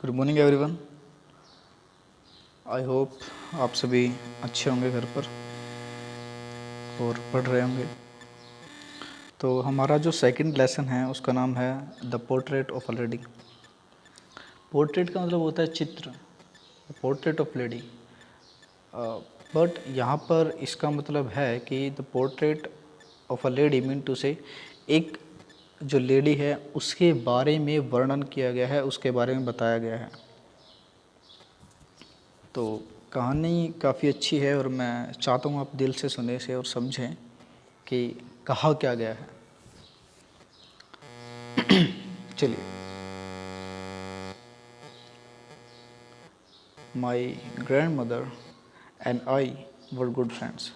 Good morning everyone. I hope आप सभी अच्छे होंगे घर पर और पढ़ रहे होंगे। तो हमारा जो सेकंड लेसन है उसका नाम है the portrait of a lady. Portrait का मतलब होता है चित्र, पोर्ट्रेट ऑफ लेडी। बट यहाँ पर इसका मतलब है कि the portrait of a lady mean to say एक जो लेडी है उसके बारे में वर्णन किया गया है, उसके बारे में बताया गया है। तो कहानी काफ़ी अच्छी है और मैं चाहता हूँ आप दिल से सुने इसे और समझें कि कहा क्या गया है। चलिए। My grand mother and I were good friends.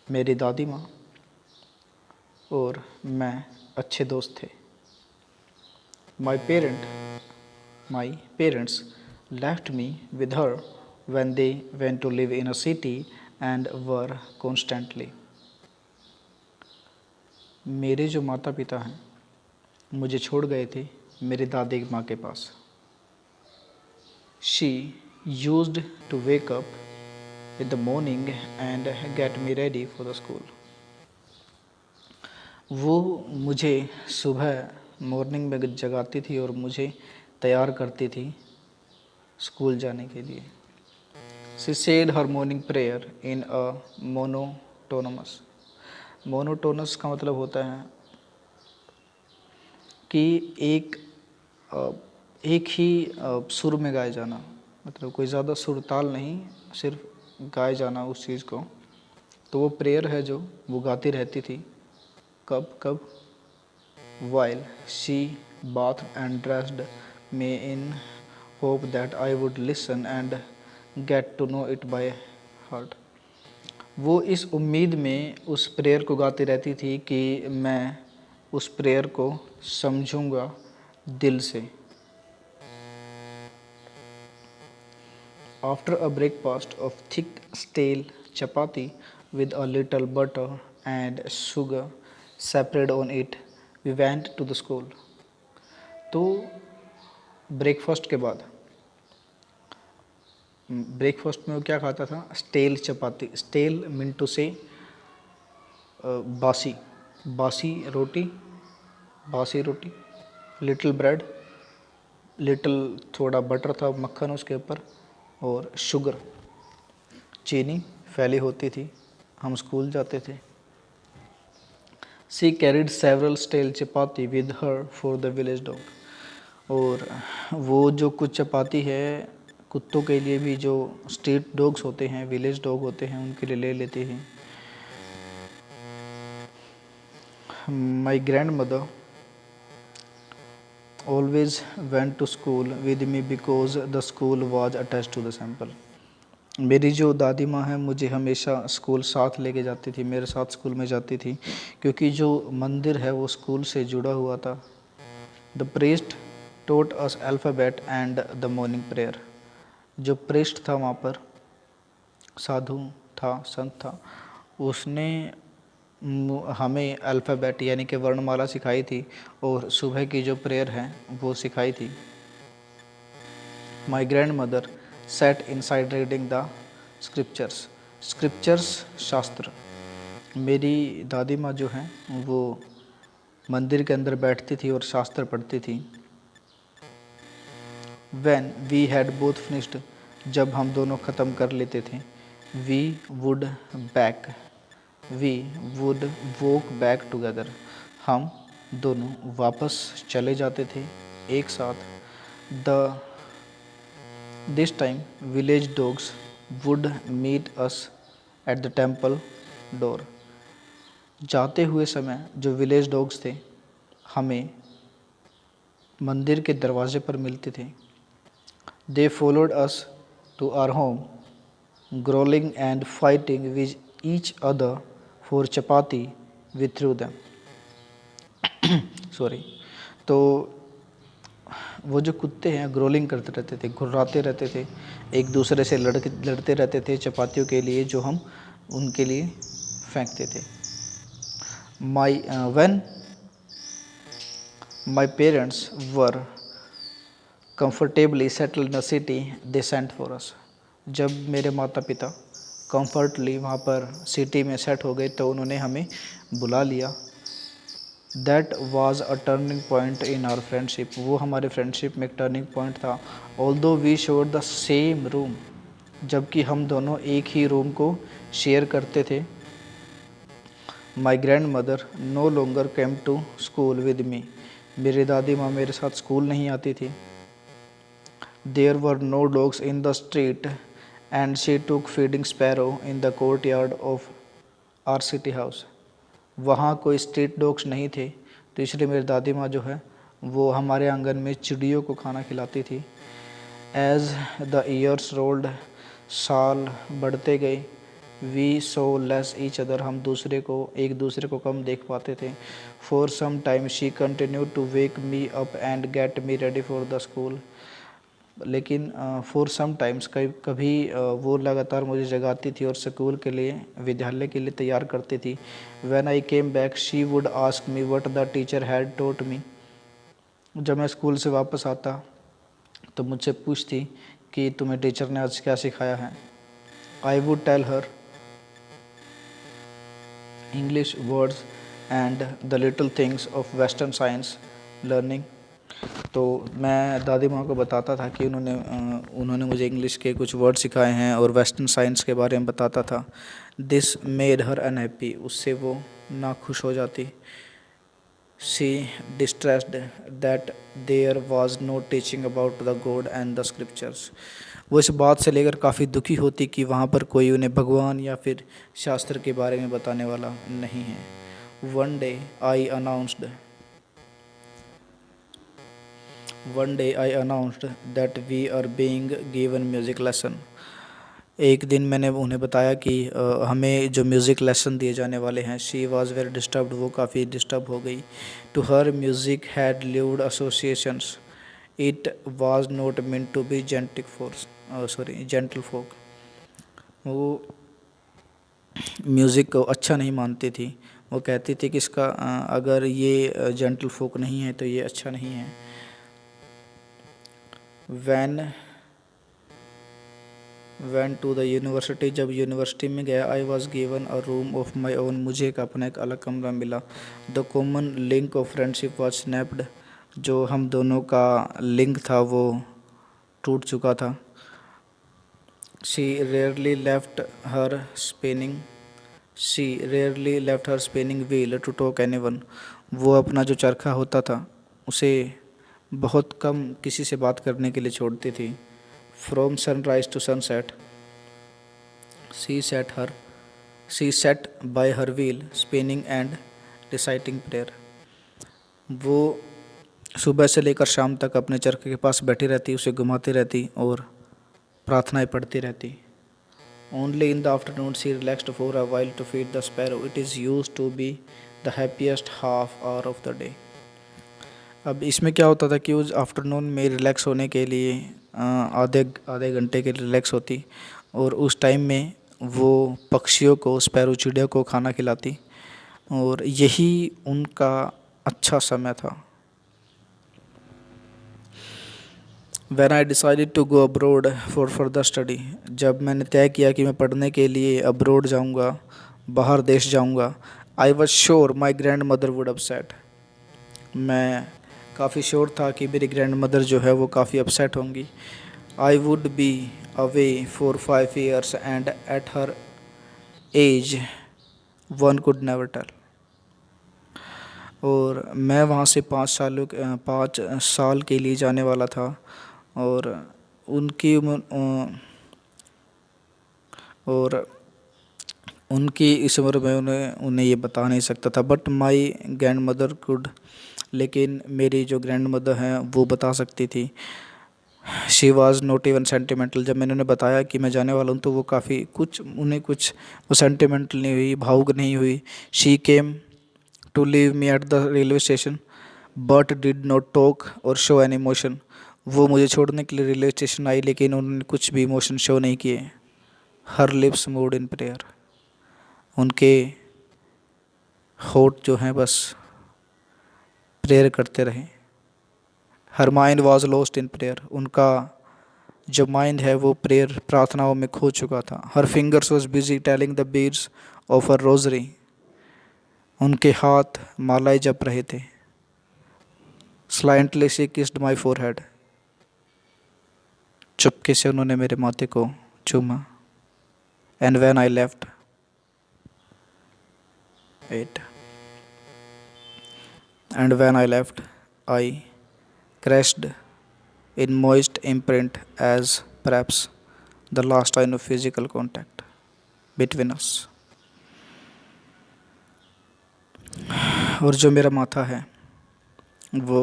मेरी दादी माँ और मैं अच्छे दोस्त थे। My parents left me with her when they went to live in a city and were constantly। मेरे जो माता पिता हैं मुझे छोड़ गए थे मेरी दादी माँ के पास। She used to wake up in the morning and get me ready for the school। वो मुझे सुबह मॉर्निंग में जगाती थी और मुझे तैयार करती थी स्कूल जाने के लिए। She said her morning prayer in a monotonous। Monotonous का मतलब होता है कि एक ही सुर में गाया जाना, मतलब कोई ज़्यादा सुर ताल नहीं, सिर्फ गाए जाना उस चीज़ को। तो वो प्रेयर है जो वो गाती रहती थी। कब कब? while she bathed and dressed me in hope that I would listen and get to know it by heart। वो इस उम्मीद में उस प्रेयर को गाती रहती थी कि मैं उस प्रेयर को समझूंगा दिल से। After a breakfast of thick stale chapati with a little butter and sugar spread on it, we went to the school। तो ब्रेकफास्ट के बाद, ब्रेकफास्ट में वो क्या खाता था? Stale chapati. Stale mean to say बासी, बासी रोटी, बासी रोटी। लिटिल ब्रेड, लिटिल थोड़ा बटर था, मक्खन उसके ऊपर, और शुगर चीनी फैली होती थी। हम स्कूल जाते थे। She carried several stale chapati with her for the village dog। और वो जो कुछ चपाती है कुत्तों के लिए भी, जो स्ट्रीट डॉग्स होते हैं, विलेज डॉग होते हैं, उनके लिए ले लेती हैं। My grandmother always went to school with me because the school was attached to the temple। मेरी जो दादी माँ है मुझे हमेशा स्कूल साथ लेके जाती थी, मेरे साथ स्कूल में जाती थी, क्योंकि जो मंदिर है वो स्कूल से जुड़ा हुआ था। The priest taught us alphabet and the morning prayer. जो प्रीस्ट था वहाँ पर, साधु था, संत था, उसने हमें अल्फ़ाबेट यानी कि वर्णमाला सिखाई थी और सुबह की जो प्रेयर है वो सिखाई थी। My grand mother said inside reading the scriptures. Scriptures शास्त्र। मेरी दादी माँ जो हैं वो मंदिर के अंदर बैठती थी और शास्त्र पढ़ती थी। When we had both finished, जब हम दोनों ख़त्म कर लेते थे, we would walk back together। हम दोनों वापस चले जाते थे एक साथ। This time village dogs would meet us at the temple door। जाते हुए समय जो विलेज डॉग्स थे हमें मंदिर के दरवाजे पर मिलते थे। They followed us to our home, growling and fighting with each other for chapati we threw them। Sorry. तो वो जो कुत्ते हैं ग्रोलिंग करते रहते थे, घुर्राते रहते थे, एक दूसरे से लड़ते रहते थे चपातियों के लिए जो हम उनके लिए फेंकते थे। When my parents were comfortably settled in the city, they sent for us. जब मेरे माता पिता comfortably वहाँ पर सिटी में सेट हो गए तो उन्होंने हमें बुला लिया. That was a turning point in our friendship. वो हमारे फ्रेंडशिप में एक टर्निंग पॉइंट था. Although we shared the same room, जबकि हम दोनों एक ही रूम को शेयर करते थे. My grandmother no longer came to school with me. मेरी दादी माँ मेरे साथ स्कूल नहीं आती थी. There were no dogs in the street and she took feeding sparrow in the courtyard of our city house. वहाँ कोई स्ट्रीट डॉग्स नहीं थे तो इसलिए मेरी दादी माँ जो है वो हमारे आंगन में चिड़ियों को खाना खिलाती थी. एज द ईयर्स रोल्ड, साल बढ़ते गए. We saw less each other, हम एक दूसरे को कम देख पाते थे. For some time she continue to wake me up and get me ready for the school. लेकिन फॉर सम टाइम्स कभी वो लगातार मुझे जगाती थी और स्कूल के लिए, विद्यालय के लिए तैयार करती थी. When I came back she would ask me what the teacher had taught me. जब मैं स्कूल से वापस आता तो मुझसे पूछती कि तुम्हें टीचर ने आज क्या सिखाया है. I would tell her English words and the little things of western science learning. तो मैं दादी माँ को बताता था कि उन्होंने मुझे इंग्लिश के कुछ वर्ड सिखाए हैं और वेस्टर्न साइंस के बारे में बताता था. दिस मेड हर अनहैप्पी, उससे वो नाखुश हो जाती. She distressed that there was no teaching about the god and the scriptures. वो इस बात से लेकर काफ़ी दुखी होती कि वहाँ पर कोई उन्हें भगवान या फिर शास्त्र के बारे में बताने वाला नहीं है. One day I announced that we are being given music lesson. एक दिन मैंने उन्हें बताया कि हमें जो म्यूज़िक लेसन दिए जाने वाले हैं. शी वॉज़ वेरी डिस्टर्ब्ड, वो काफ़ी डिस्टर्ब हो गई. To her music had lived associations. It was not meant to be gentle folk. वो म्यूज़िक को अच्छा नहीं मानती थी. वो कहती थी कि इसका अगर ये जेंटल फोक नहीं है तो ये अच्छा नहीं है. वैन टू द यूनिवर्सिटी, जब यूनिवर्सिटी में गया. I was given a room of my own, मुझे एक अपना एक अलग कमरा मिला. The common link of friendship was snapped, जो हम दोनों का लिंक था वो टूट चुका था. She rarely left her spinning wheel to talk anyone. वो अपना जो चरखा होता था उसे बहुत कम किसी से बात करने के लिए छोड़ती थी. From sunrise to sunset she sat by her wheel spinning and reciting prayer. वो सुबह से लेकर शाम तक अपने चरखे के पास बैठी रहती, उसे घुमाती रहती और प्रार्थनाएं पढ़ती रहती. Only in the afternoon she relaxed for a while to feed the sparrow. It is used to be the happiest half hour of the day. अब इसमें क्या होता था कि उस आफ्टरनून में रिलैक्स होने के लिए आधे घंटे के रिलैक्स होती और उस टाइम में वो पक्षियों को, स्पैरो चिड़िया को खाना खिलाती और यही उनका अच्छा समय था. When I decided to go abroad for further study, जब मैंने तय किया कि मैं पढ़ने के लिए अब्रोड जाऊंगा, बाहर देश जाऊंगा. I was sure my grandmother would upset. मैं काफ़ी श्योर था कि मेरी ग्रैंडमदर जो है वो काफ़ी अपसेट होंगी. I would be away for 5 years and at her age one could never tell. और मैं वहाँ से 5 साल के लिए जाने वाला था और उनकी इस उम्र में उन्हें ये बता नहीं सकता था. But my grand mother could, लेकिन मेरी जो ग्रैंड मदर हैं वो बता सकती थी. She was not even sentimental. जब मैंने उन्हें बताया कि मैं जाने वाला हूँ तो वो काफ़ी कुछ वो सेंटिमेंटल नहीं हुई, भावुक नहीं हुई. She came to leave me at the railway station but did not talk or show an emotion. वो मुझे छोड़ने के लिए रेलवे स्टेशन आई लेकिन उन्होंने कुछ भी इमोशन शो नहीं किए. हर लिप्स मूव्ड इन प्रेयर. उनके होठ जो हैं बस प्रेयर करते रहे. Her mind was lost in prayer, उनका जो माइंड है वो प्रेयर प्रार्थनाओं में खो चुका था। हर fingers was busy telling the beads of her rosary, उनके हाथ मालाएं जप रहे थे। स्लाइंटली शी किस्ड माई फोरहेड, चुपके से उन्होंने मेरे माथे को चूमा। And when I left it and when I left I crashed in moist imprint as perhaps the last sign of physical contact between us। और जो मेरा माथा है वो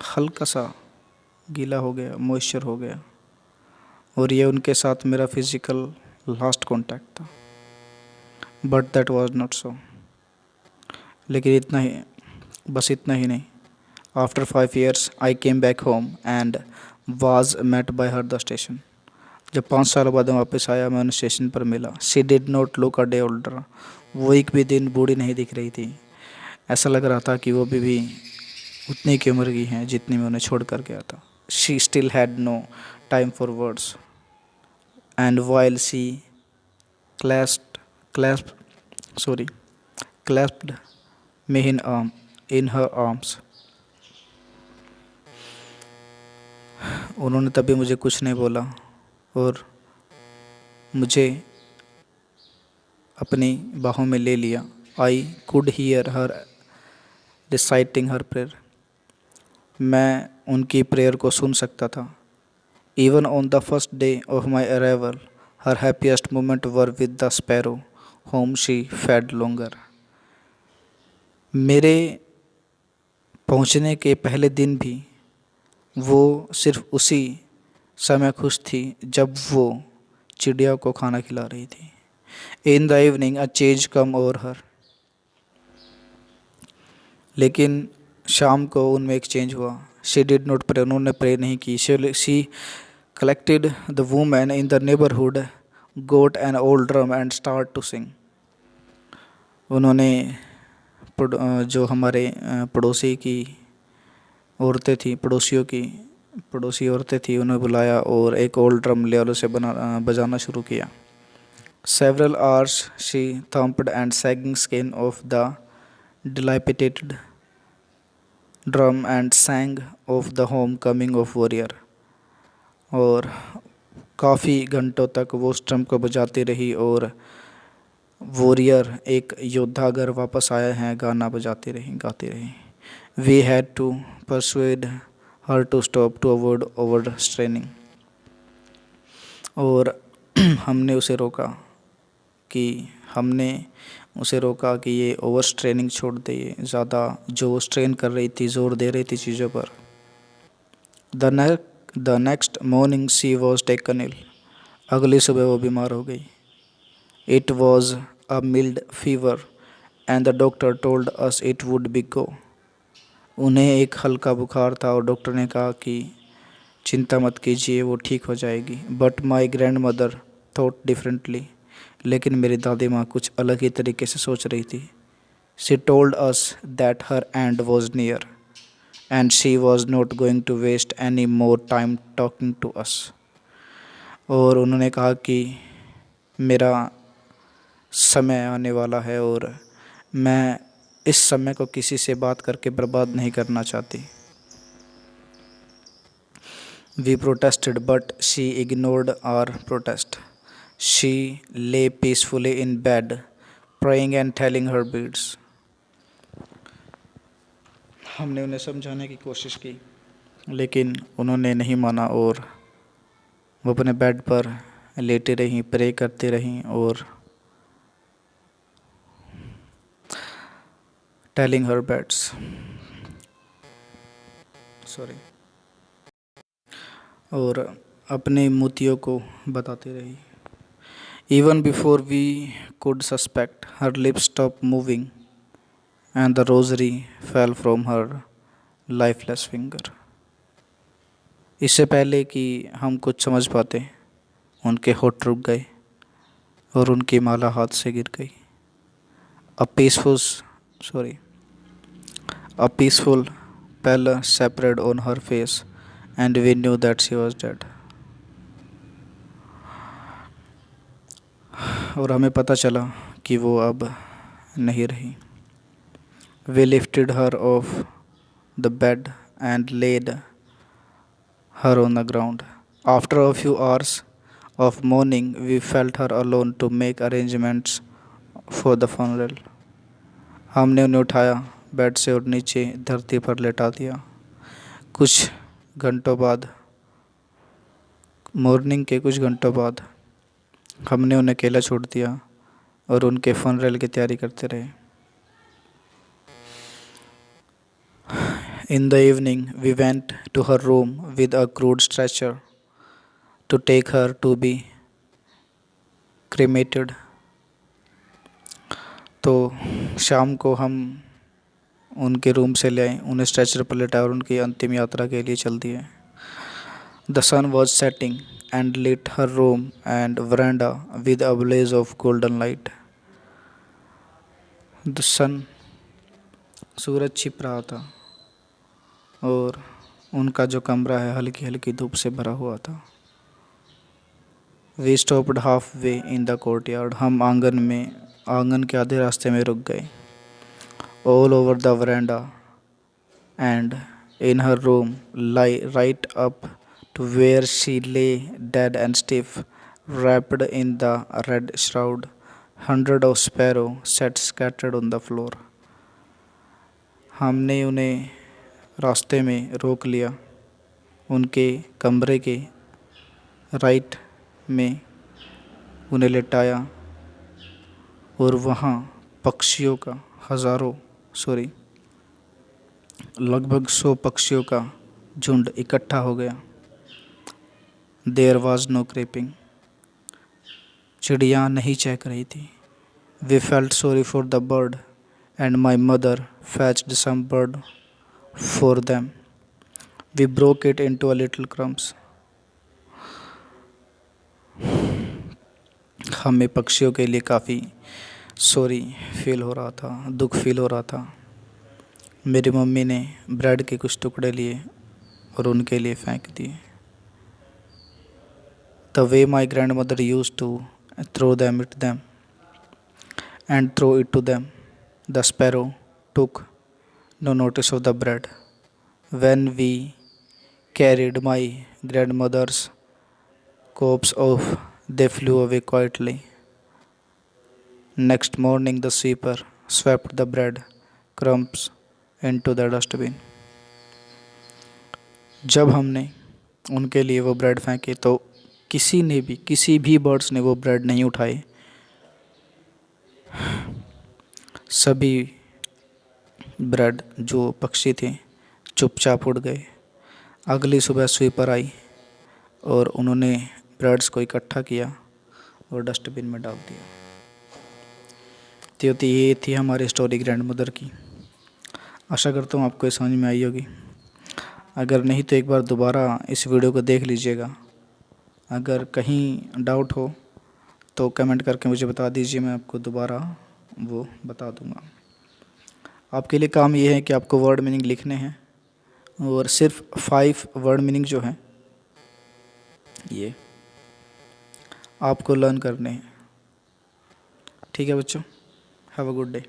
हल्का सा गीला हो गया, मॉइस्चर हो गया, और ये उनके साथ मेरा फिजिकल लास्ट कांटेक्ट था। But that was not so, लेकिन इतना ही, बस इतना ही नहीं। After 5 years I came back home and was met by her the station. जब 5 साल बाद मैं वापस आया, मैं उन्हें स्टेशन पर मिला। She did not look a day older, वो एक भी दिन बूढ़ी नहीं दिख रही थी। ऐसा लग रहा था कि वो भी उतनी की उम्र की हैं जितनी मैं उन्हें छोड़ कर गया था। She still had no time for words and while she clasped clasped sorry clasped me in her arms। उन्होंने तभी मुझे कुछ नहीं बोला और मुझे अपनी बाहों में ले लिया। I could hear her reciting her prayer, मैं उनकी प्रेयर को सुन सकता था। Even on the first day of my arrival her happiest moment were with the sparrow home she fed longer. मेरे पहुंचने के पहले दिन भी वो सिर्फ उसी समय खुश थी जब वो चिड़िया को खाना खिला रही थी। In the evening a change come over her, लेकिन शाम को उनमें एक चेंज हुआ। शी डिड नॉट प्रे, उन्होंने प्रे नहीं की। She collected the women in the neighbourhood, got an old drum and start to sing. उन्होंने जो हमारे पड़ोसी की औरतें थी, पड़ोसी औरतें थी, उन्हें बुलाया और एक ओल्ड ड्रम ले उसे बजाना शुरू किया। Several hours she thumped and sagging skin of the dilapidated drum and sang of the home coming of warrior। और काफ़ी घंटों तक वो उस ड्रम को बजाती रही और वॉरियर, एक योद्धा अगर वापस आया है, गाना बजाती रही, गाती रही। We had to persuade her to stop to avoid overstraining, और हमने उसे रोका कि ये ओवर स्ट्रेनिंग छोड़ दे, ये ज़्यादा जो स्ट्रेन कर रही थी, ज़ोर दे रही थी चीज़ों पर। The next morning she was taken ill, अगली सुबह वो बीमार हो गई। It was a mild fever and the doctor told us it would be go. उन्हें एक हल्का बुखार था और डॉक्टर ने कहा कि चिंता मत कीजिए, वो ठीक हो जाएगी। But my grand mother thought differently, लेकिन मेरी दादी माँ कुछ अलग ही तरीके से सोच रही थी। She told us that her end was near and she was not going to waste any more time talking to us. और उन्होंने कहा कि मेरा समय आने वाला है और मैं इस समय को किसी से बात करके बर्बाद नहीं करना चाहती। We protested, but she ignored our protest. She lay peacefully in bed, praying and telling her beads। हमने उन्हें समझाने की कोशिश की, लेकिन उन्होंने नहीं माना और वो अपने बेड पर लेटी रहीं, प्रे करती रहीं और टेलिंग हर बेड्स और अपने मोतियों को बताती रही। Even before we could suspect, her lips stopped moving and the rosary fell from her lifeless finger। इससे पहले कि हम कुछ समझ पाते, उनके होठ रुक गए और उनकी माला हाथ से गिर गई। A peaceful pallor spread on her face, and we knew that she was dead. और हमें पता चला कि वो अब नहीं रही. We lifted her off the bed and laid her on the ground. After a few hours of mourning, we felt her alone to make arrangements for the funeral. हमने उन्हें उठाया बेड से और नीचे धरती पर लेटा दिया. कुछ घंटों बाद, मॉर्निंग के कुछ घंटों बाद, हमने उन्हें अकेला छोड़ दिया और उनके फनरेल की तैयारी करते रहे. In the evening, we went to her room with a crude stretcher to take her to be cremated. तो शाम को हम उनके रूम से ले आए, उन्हें स्ट्रेचर पर लेटाया और उनकी अंतिम यात्रा के लिए चल दिए. The sun was setting and lit her room and veranda with a blaze of golden light. The sun, सूरज छिप रहा था और उनका जो कमरा है हल्की हल्की धूप से भरा हुआ था. We stopped halfway in the courtyard. हम आंगन के आधे रास्ते में रुक गए. All over the veranda and in her room, right up to where she lay dead and stiff, wrapped in the red shroud, hundreds of sparrows sat scattered on the floor. हमने उन्हें रास्ते में रोक लिया. उनके कमरे के राइट में उन्हें लेटाया और वहाँ पक्षियों का लगभग 100 पक्षियों का झुंड इकट्ठा हो गया. There was no creeping. चिड़िया नहीं चहक रही थी. We felt sorry for the bird and my mother fetched some bird for them. We broke it into a little crumbs. हमें पक्षियों के लिए काफ़ी सॉरी फील हो रहा था, दुख फील हो रहा था. मेरी मम्मी ने ब्रेड के कुछ टुकड़े लिए और उनके लिए फेंक दिए. The way my grandmother used to throw them at them and throw it to them, the sparrow took no notice of the bread. When we carried my grandmother's corpse off, they flew away quietly. Next morning, the sweeper swept the bread crumbs into the dustbin. जब हमने उनके लिए वो bread फेंके तो किसी भी birds ने वो ब्रेड नहीं उठाए. सभी ब्रेड जो पक्षी थे चुपचाप उड़ गए. अगली सुबह स्वीपर आई और उन्होंने ब्रेड्स को इकट्ठा किया और डस्टबिन में डाल दिया. तो ये थी हमारी स्टोरी ग्रैंडमदर की. आशा करता हूँ आपको ये समझ में आई होगी. अगर नहीं तो एक बार दोबारा इस वीडियो को देख लीजिएगा. अगर कहीं डाउट हो तो कमेंट करके मुझे बता दीजिए, मैं आपको दोबारा वो बता दूँगा. आपके लिए काम ये है कि आपको वर्ड मीनिंग लिखने हैं और सिर्फ 5 वर्ड मीनिंग जो हैं ये आपको लर्न करने हैं. ठीक है बच्चों, हैव अ गुड डे.